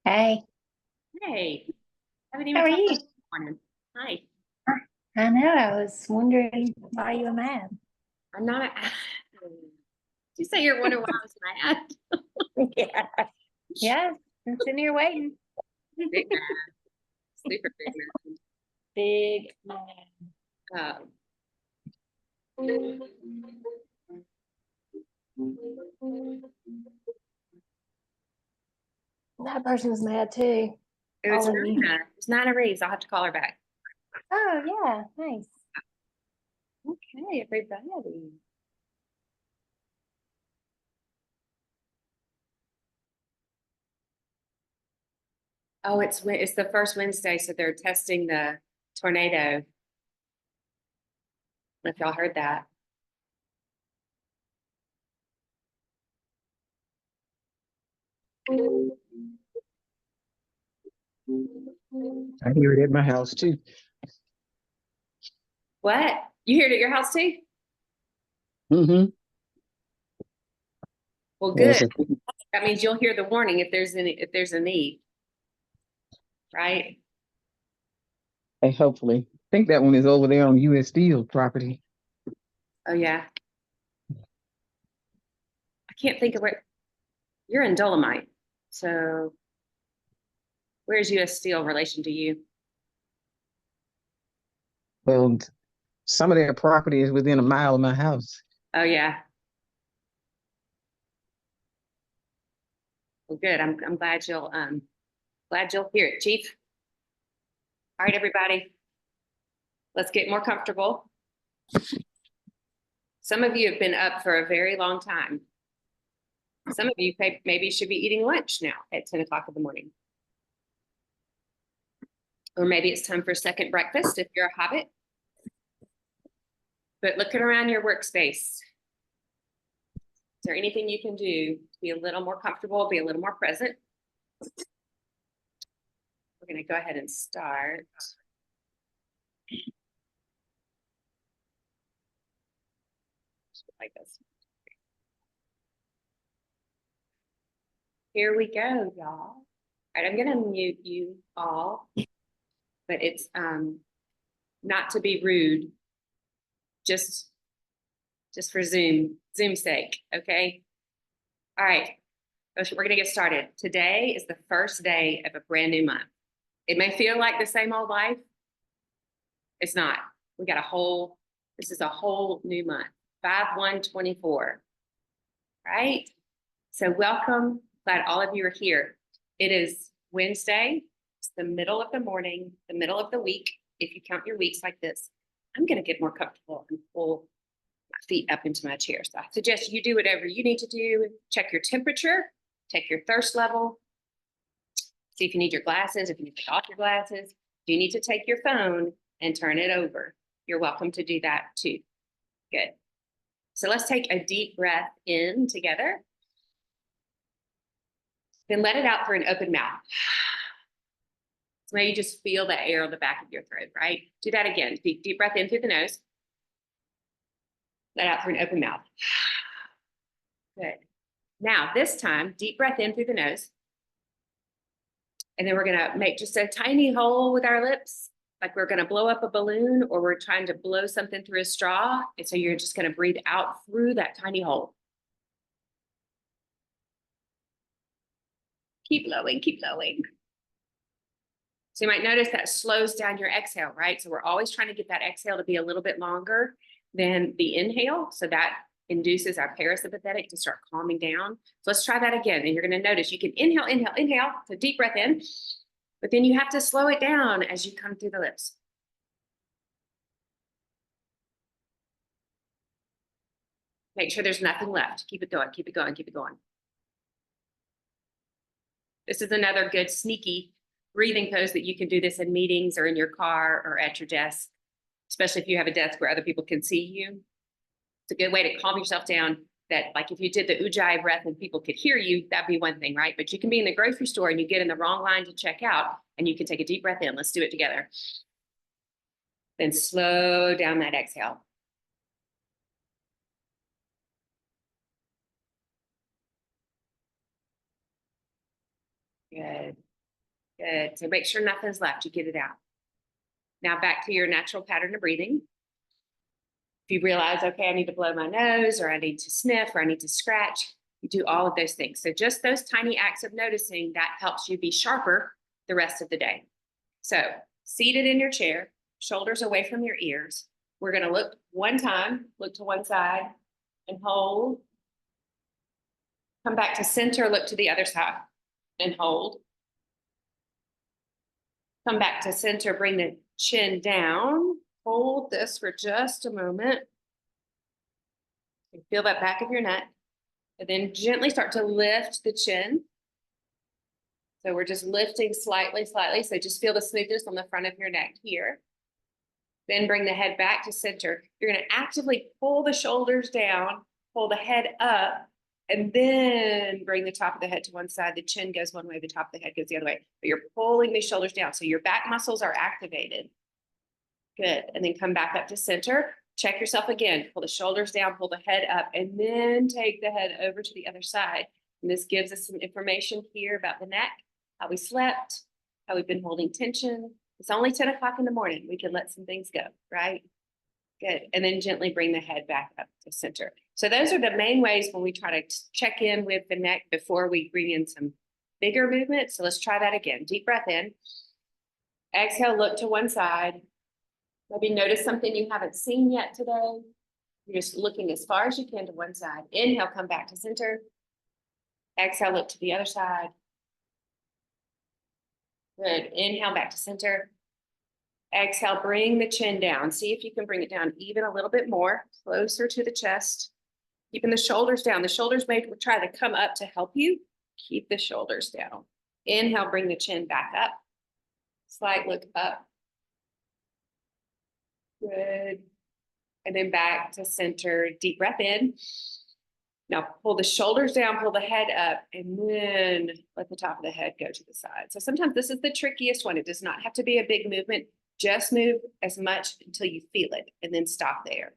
Hey, Hey, haven't how even are talked you? this morning. Hi, I know, I was wondering why you were mad. I'm not. Did you say you're wondering why I was mad? Yeah. Yeah, I'm sitting here waiting. Big mad, super big Big mad. mad. That person's mad too. It was I'll leave. Nina. It's Nina Reeves. I'll have to call her back. Oh, yeah, nice. Okay, everybody. Oh, it's the first Wednesday, so they're testing the tornado. If y'all heard that. I hear it at my house too. What? You heard it at your house too? Mm-hmm. Well, Yes, good. That means you'll hear the warning if there's a need, right? and hopefully. I think that one is over there on US Steel property. Oh yeah. I can't think of where you're in Dolomite. So where's US Steel in relation to you? Well, some of their property is within a mile of my house. Oh yeah. Well, good. I'm glad you'll hear it, Chief. All right, everybody. Let's get more comfortable. Some of you have been up for a very long time. Some of you maybe should be eating lunch now at 10 o'clock in the morning. Or maybe it's time for a second breakfast if you're a hobbit. But looking around your workspace, is there anything you can do to be a little more comfortable, be a little more present? We're going to go ahead and start. Like this. Here we go, y'all. All right, I'm gonna mute you all, but it's not to be rude, just for Zoom's sake, okay? All right, we're gonna get started. Today is the first day of a brand new month. It may feel like the same old life. It's not. We got this is a whole new month, 5/1/24, right? So welcome, glad all of you are here. It is Wednesday, it's the middle of the morning, the middle of the week. If you count your weeks like this, I'm gonna get more comfortable and pull my feet up into my chair. So I suggest you do whatever you need to do. Check your temperature, check your thirst level, see if you need your glasses, if you need to take off your glasses. Do you need to take your phone and turn it over? You're welcome to do that too. Good. So let's take a deep breath in together. Then let it out through an open mouth. So now you just feel the air on the back of your throat, right? Do that again. Deep breath in through the nose. Let out through an open mouth. Good. Now, this time, deep breath in through the nose. And then we're going to make just a tiny hole with our lips, like we're going to blow up a balloon or we're trying to blow something through a straw. And so you're just going to breathe out through that tiny hole. Keep blowing, keep blowing. So you might notice that slows down your exhale, right? So we're always trying to get that exhale to be a little bit longer than the inhale. So that induces our parasympathetic to start calming down. So let's try that again. And you're going to notice you can inhale, inhale, inhale. So deep breath in, but then you have to slow it down as you come through the lips. Make sure there's nothing left. Keep it going, keep it going, keep it going. This is another good sneaky breathing pose that you can do this in meetings or in your car or at your desk, especially if you have a desk where other people can see you. It's a good way to calm yourself down. That, like, if you did the ujjayi breath and people could hear you, that'd be one thing, right? But you can be in the grocery store and you get in the wrong line to check out and you can take a deep breath in. Let's do it together. Then slow down that exhale. Good. Good. So make sure nothing's left. You get it out. Now back to your natural pattern of breathing. If you realize, okay, I need to blow my nose, or I need to sniff, or I need to scratch, you do all of those things. So just those tiny acts of noticing, that helps you be sharper the rest of the day. So seated in your chair, shoulders away from your ears. We're going to look one time, look to one side and hold. Come back to center, look to the other side and hold. Come back to center, bring the chin down. Hold this for just a moment. Feel that back of your neck. And then gently start to lift the chin. So we're just lifting slightly, slightly. So just feel the smoothness on the front of your neck here. Then bring the head back to center. You're going to actively pull the shoulders down, pull the head up, and then bring the top of the head to one side. The chin goes one way, the top of the head goes the other way. But you're pulling the shoulders down. So your back muscles are activated. Good. And then come back up to center. Check yourself again. Pull the shoulders down, pull the head up, and then take the head over to the other side. And this gives us some information here about the neck, how we slept, how we've been holding tension. It's only 10 o'clock in the morning. We can let some things go, right? Good. And then gently bring the head back up to center. So those are the main ways when we try to check in with the neck before we bring in some bigger movement. So let's try that again. Deep breath in. Exhale, look to one side. Maybe notice something you haven't seen yet today. You're just looking as far as you can to one side. Inhale, come back to center. Exhale, look to the other side. Good. Inhale, back to center. Exhale, bring the chin down. See if you can bring it down even a little bit more, closer to the chest. Keeping the shoulders down. The shoulders may try to come up to help you. Keep the shoulders down. Inhale, bring the chin back up. Slight look up. Good. And then back to center. Deep breath in. Now pull the shoulders down, pull the head up, and then let the top of the head go to the side. So sometimes this is the trickiest one. It does not have to be a big movement. Just move as much until you feel it, and then stop there.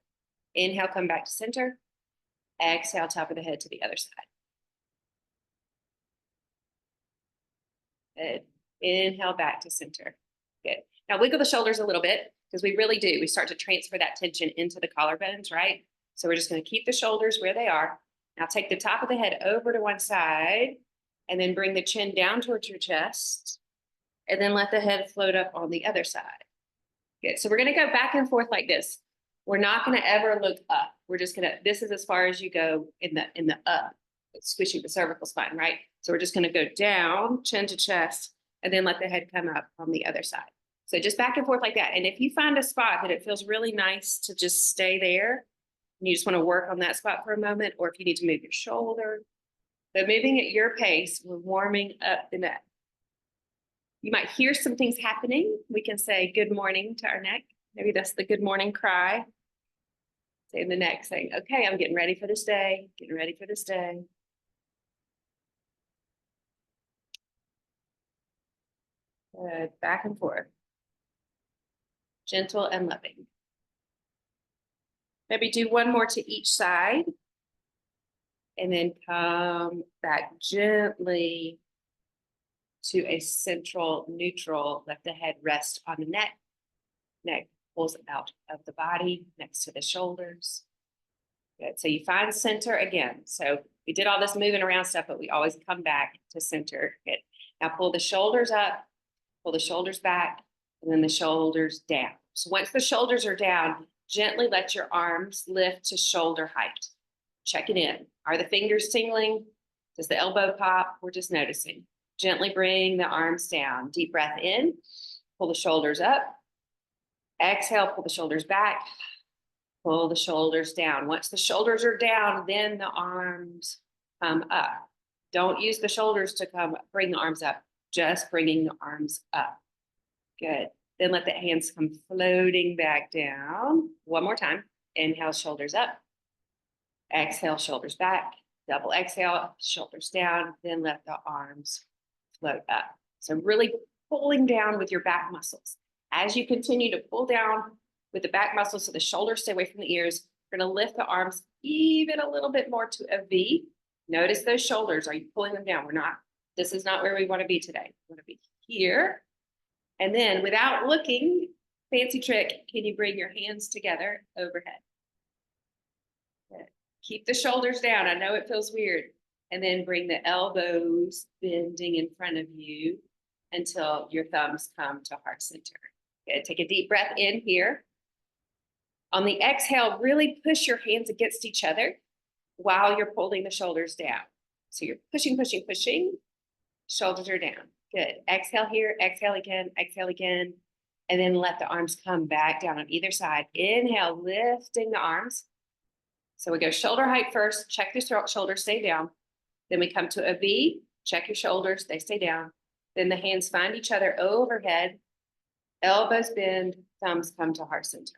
Inhale, come back to center. Exhale, top of the head to the other side. Good. Inhale, back to center. Good. Now wiggle the shoulders a little bit, because we really do. We start to transfer that tension into the collarbones, right? So we're just going to keep the shoulders where they are. Now take the top of the head over to one side, and then bring the chin down towards your chest, and then let the head float up on the other side. Good. So we're going to go back and forth like this. We're not going to ever look up. We're just going to, this is as far as you go in the up, squishing the cervical spine, right? So we're just going to go down, chin to chest, and then let the head come up on the other side. So just back and forth like that. And if you find a spot that it feels really nice to just stay there, and you just want to work on that spot for a moment, or if you need to move your shoulder, but moving at your pace, we're warming up the neck. You might hear some things happening. We can say good morning to our neck. Maybe that's the good morning cry. Say in the neck, saying, okay, I'm getting ready for this day, getting ready for this day. Good. Back and forth. Gentle and loving. Maybe do one more to each side. And then come back gently to a central neutral. Let the head rest on the neck. Neck pulls out of the body next to the shoulders. Good. So you find center again. So we did all this moving around stuff, but we always come back to center. Good. Now pull the shoulders up, pull the shoulders back, and then the shoulders down. So once the shoulders are down, gently let your arms lift to shoulder height. Check it in. Are the fingers tingling? Does the elbow pop? We're just noticing. Gently bring the arms down. Deep breath in. Pull the shoulders up. Exhale, pull the shoulders back. Pull the shoulders down. Once the shoulders are down, then the arms come up. Don't use the shoulders to bring the arms up. Just bringing the arms up. Good. Then let the hands come floating back down. One more time. Inhale, shoulders up. Exhale, shoulders back. Double exhale, shoulders down. Then let the arms float up. So really pulling down with your back muscles. As you continue to pull down with the back muscles so the shoulders stay away from the ears, we're going to lift the arms even a little bit more to a V. Notice those shoulders. Are you pulling them down? We're not. This is not where we want to be today. We want to be here. And then without looking, fancy trick, can you bring your hands together overhead? Good. Keep the shoulders down. I know it feels weird. And then bring the elbows bending in front of you until your thumbs come to heart center. Good. Take a deep breath in here. On the exhale, really push your hands against each other while you're pulling the shoulders down. So you're pushing, pushing, pushing. Shoulders are down. Good. Exhale here, exhale again, and then let the arms come back down on either side. Inhale, lifting the arms. So we go shoulder height first, check the shoulders, stay down. Then we come to a V, check your shoulders, they stay down. Then the hands find each other overhead, elbows bend, thumbs come to heart center.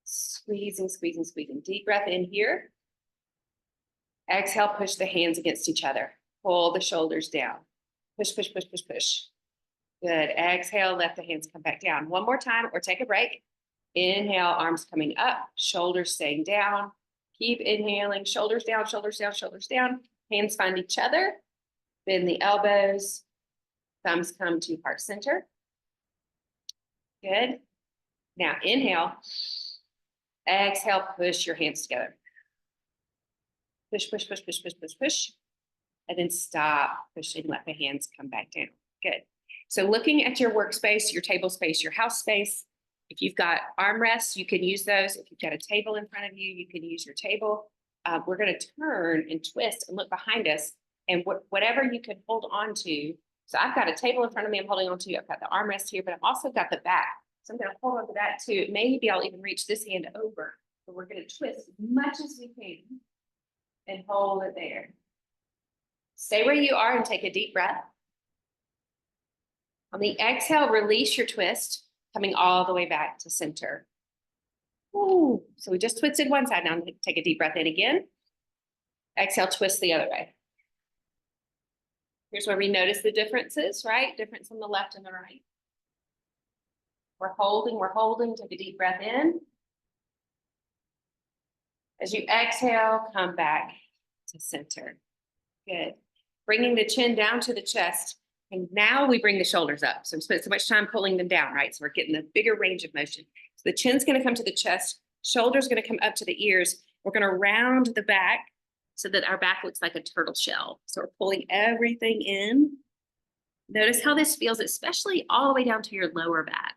Squeezing, squeezing, squeezing. Deep breath in here. Exhale, push the hands against each other. Pull the shoulders down. Push, push, push, push, push. Good. Exhale, let the hands come back down. One more time or take a break. Inhale, arms coming up, shoulders staying down. Keep inhaling, shoulders down, shoulders down, shoulders down. Hands find each other. Bend the elbows. Thumbs come to heart center. Good. Now inhale. Exhale, push your hands together. Push, push, push, push, push, push, push. And then stop pushing, let the hands come back down. Good. So looking at your workspace, your table space, your house space, if you've got armrests, you can use those. If you've got a table in front of you, you can use your table. We're going to turn and twist and look behind us, and whatever you can hold on to. So I've got a table in front of me I'm holding on to. I've got the armrest here, but I've also got the back. So I'm going to hold on to that too. Maybe I'll even reach this hand over. But we're going to twist as much as we can and hold it there. Stay where you are and take a deep breath. On the exhale, release your twist, coming all the way back to center. Ooh, so we just twisted one side. Now take a deep breath in again. Exhale, twist the other way. Here's where we notice the differences, right? Difference on the left and the right. We're holding, take a deep breath in. As you exhale, come back to center. Good. Bringing the chin down to the chest. And now we bring the shoulders up. So we spent so much time pulling them down, right? So we're getting the bigger range of motion. So the chin's going to come to the chest. Shoulders going to come up to the ears. We're going to round the back so that our back looks like a turtle shell. So we're pulling everything in. Notice how this feels, especially all the way down to your lower back.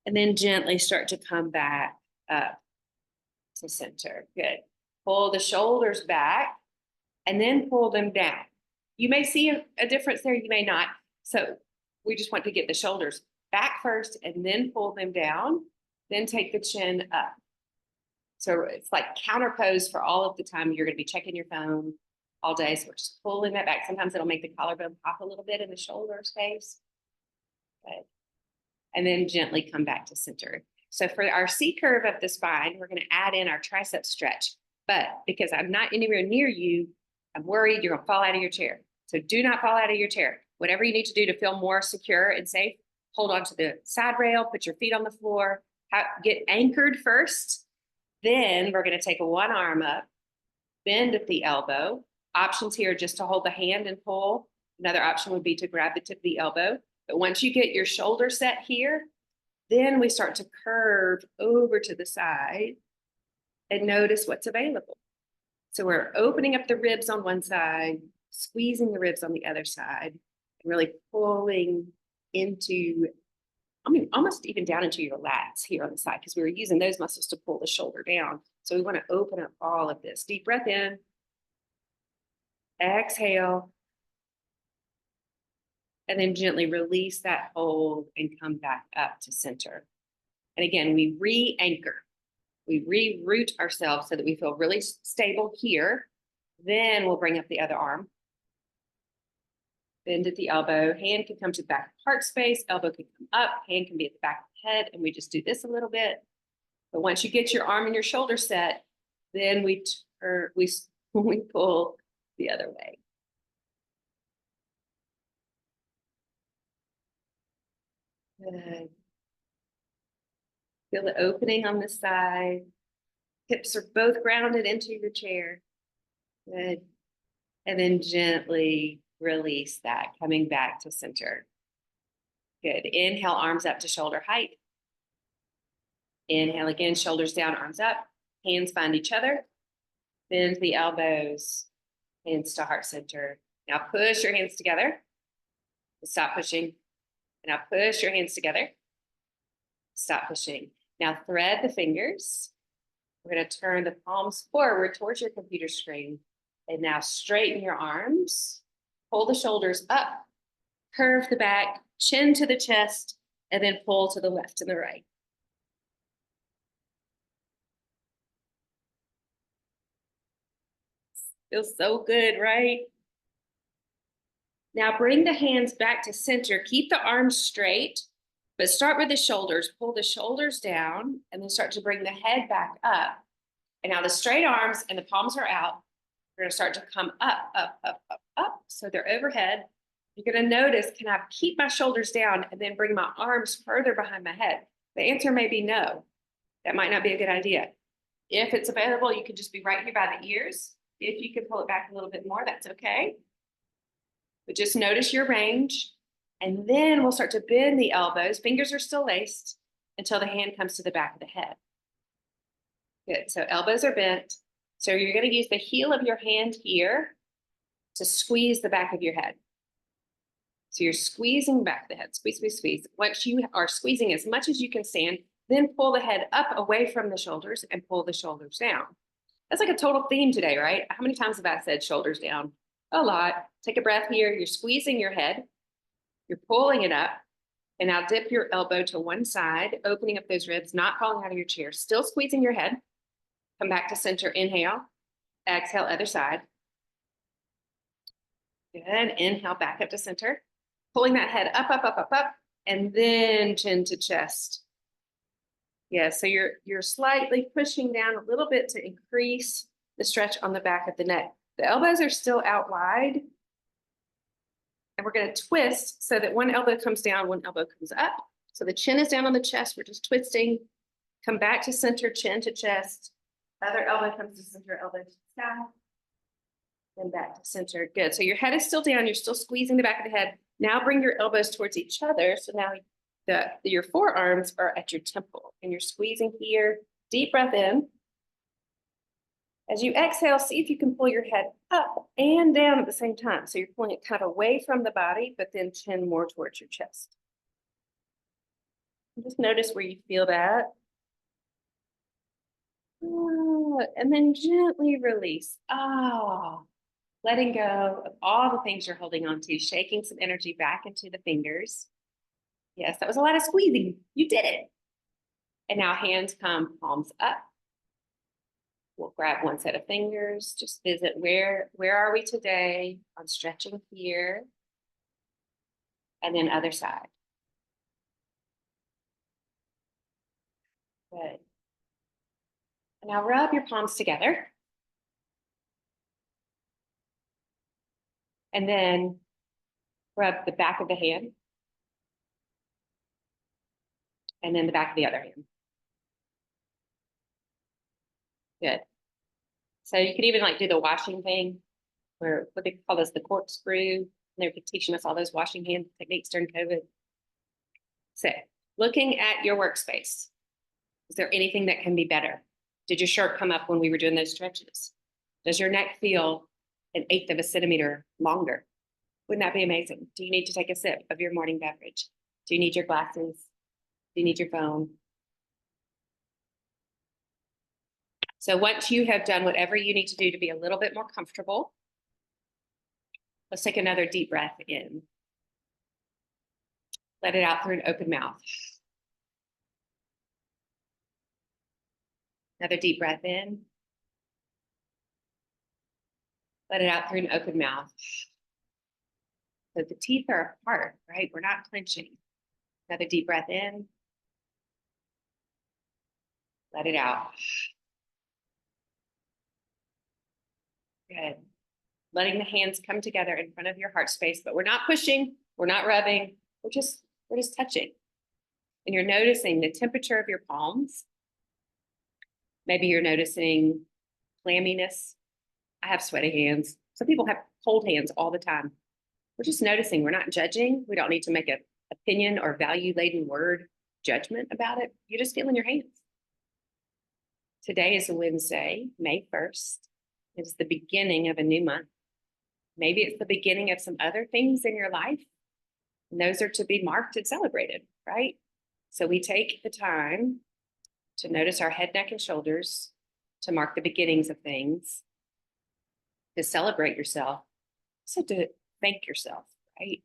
And then gently start to come back up to center. Good. Pull the shoulders back and then pull them down. You may see a difference there, you may not. So we just want to get the shoulders back first and then pull them down, then take the chin up. So it's like counter pose for all of the time you're going to be checking your phone all day. So we're just pulling that back. Sometimes it'll make the collarbone pop a little bit in the shoulder space. Good. And then gently come back to center. So for our C curve of the spine, we're going to add in our tricep stretch. But because I'm not anywhere near you, I'm worried you're going to fall out of your chair. So do not fall out of your chair. Whatever you need to do to feel more secure and safe, hold on to the side rail, put your feet on the floor, get anchored first. Then we're going to take one arm up, bend at the elbow. Options here just to hold the hand and pull. Another option would be to grab the tip of the elbow. But once you get your shoulder set here, then we start to curve over to the side and notice what's available. So we're opening up the ribs on one side, squeezing the ribs on the other side, and really pulling into, almost even down into your lats here on the side, because we were using those muscles to pull the shoulder down. So we want to open up all of this. Deep breath in. Exhale. And then gently release that hold and come back up to center. And again, we re-anchor. We re-root ourselves so that we feel really stable here. Then we'll bring up the other arm. Bend at the elbow. Hand can come to the back of heart space. Elbow can come up. Hand can be at the back of the head. And we just do this a little bit. But once you get your arm and your shoulder set, then we pull the other way. Good. Feel the opening on the side. Hips are both grounded into your chair. Good. And then gently Release that, coming back to center. Good. Inhale, arms up to shoulder height. Inhale again, shoulders down, arms up. Hands find each other. Bend the elbows. Hands to heart center. Now push your hands together. Stop pushing. Now push your hands together. Stop pushing. Now thread the fingers. We're going to turn the palms forward towards your computer screen. And now straighten your arms. Pull the shoulders up. Curve the back. Chin to the chest. And then pull to the left and the right. Feels so good, right? Now bring the hands back to center. Keep the arms straight, but start with the shoulders. Pull the shoulders down and then start to bring the head back up. And now the straight arms and the palms are out. We're gonna start to come up, up, up, up, up. So they're overhead. You're gonna notice, can I keep my shoulders down and then bring my arms further behind my head? The answer may be no. That might not be a good idea. If it's available, you could just be right here by the ears. If you can pull it back a little bit more, that's okay. But just notice your range. And then we'll start to bend the elbows. Fingers are still laced until the hand comes to the back of the head. Good, so elbows are bent. So you're gonna use the heel of your hand here to squeeze the back of your head. So you're squeezing the back of the head, squeeze, squeeze, squeeze. Once you are squeezing as much as you can stand, then pull the head up away from the shoulders and pull the shoulders down. That's like a total theme today, right? How many times have I said shoulders down? A lot. Take a breath here. You're squeezing your head. You're pulling it up. And now dip your elbow to one side, opening up those ribs, not falling out of your chair. Still squeezing your head. Come back to center. Inhale. Exhale, other side. Good. Inhale, back up to center. Pulling that head up, up, up, up, up. And then chin to chest. Yeah, so you're slightly pushing down a little bit to increase the stretch on the back of the neck. The elbows are still out wide. And we're going to twist so that one elbow comes down, one elbow comes up. So the chin is down on the chest. We're just twisting. Come back to center, chin to chest. Other elbow comes to center, elbow to the side. Then back to center. Good. So your head is still down. You're still squeezing the back of the head. Now bring your elbows towards each other. So now your forearms are at your temple and you're squeezing here. Deep breath in. As you exhale, see if you can pull your head up and down at the same time. So you're pulling it kind of away from the body, but then chin more towards your chest. And just notice where you feel that. And then gently release. Letting go of all the things you're holding on to, shaking some energy back into the fingers. Yes, that was a lot of squeezing. You did it. And now hands come, palms up. We'll grab one set of fingers, just visit where are we today on stretching here. And then other side. Good. And now rub your palms together. And then rub the back of the hand. And then the back of the other hand. Good. So you could even like do the washing thing, where what they call this, the corkscrew. And they're teaching us all those washing hand techniques during COVID. So looking at your workspace, is there anything that can be better? Did your shirt come up when we were doing those stretches? Does your neck feel 1/8 of a centimeter longer? Wouldn't that be amazing? Do you need to take a sip of your morning beverage? Do you need your glasses? Do you need your phone? So once you have done whatever you need to do to be a little bit more comfortable, let's take another deep breath in. Let it out through an open mouth. Another deep breath in. Let it out through an open mouth. So the teeth are apart, right? We're not clenching. Another deep breath in. Let it out. Good. Letting the hands come together in front of your heart space, but we're not pushing, we're not rubbing, we're just touching. And you're noticing the temperature of your palms. Maybe you're noticing clamminess. I have sweaty hands. Some people have cold hands all the time. We're just noticing, we're not judging. We don't need to make an opinion or value laden word judgment about it. You're just feeling your hands. Today is Wednesday, May 1st. It's the beginning of a new month. Maybe it's the beginning of some other things in your life. And those are to be marked and celebrated, right? So we take the time to notice our head, neck, and shoulders, to mark the beginnings of things, to celebrate yourself, so to thank yourself, right?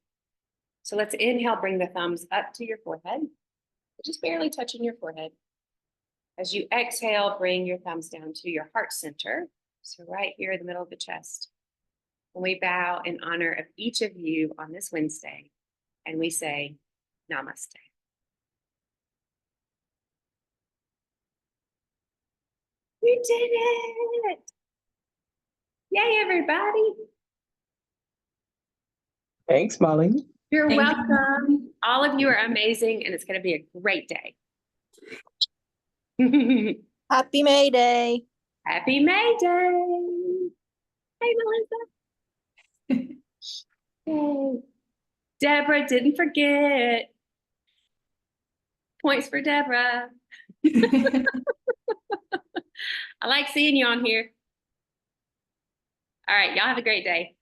So let's inhale, bring the thumbs up to your forehead, just barely touching your forehead. As you exhale, bring your thumbs down to your heart center, so right here in the middle of the chest. And we bow in honor of each of you on this Wednesday, and we say, Namaste. You did it! Yay, everybody! Thanks, Molly. You're Thank you. welcome. All of you are amazing, and it's going to be a great day. Happy May Day. Happy May Day! Hey, Melissa. Yay. Deborah didn't forget. Points for Deborah. I like seeing you on here. All right, y'all have a great day.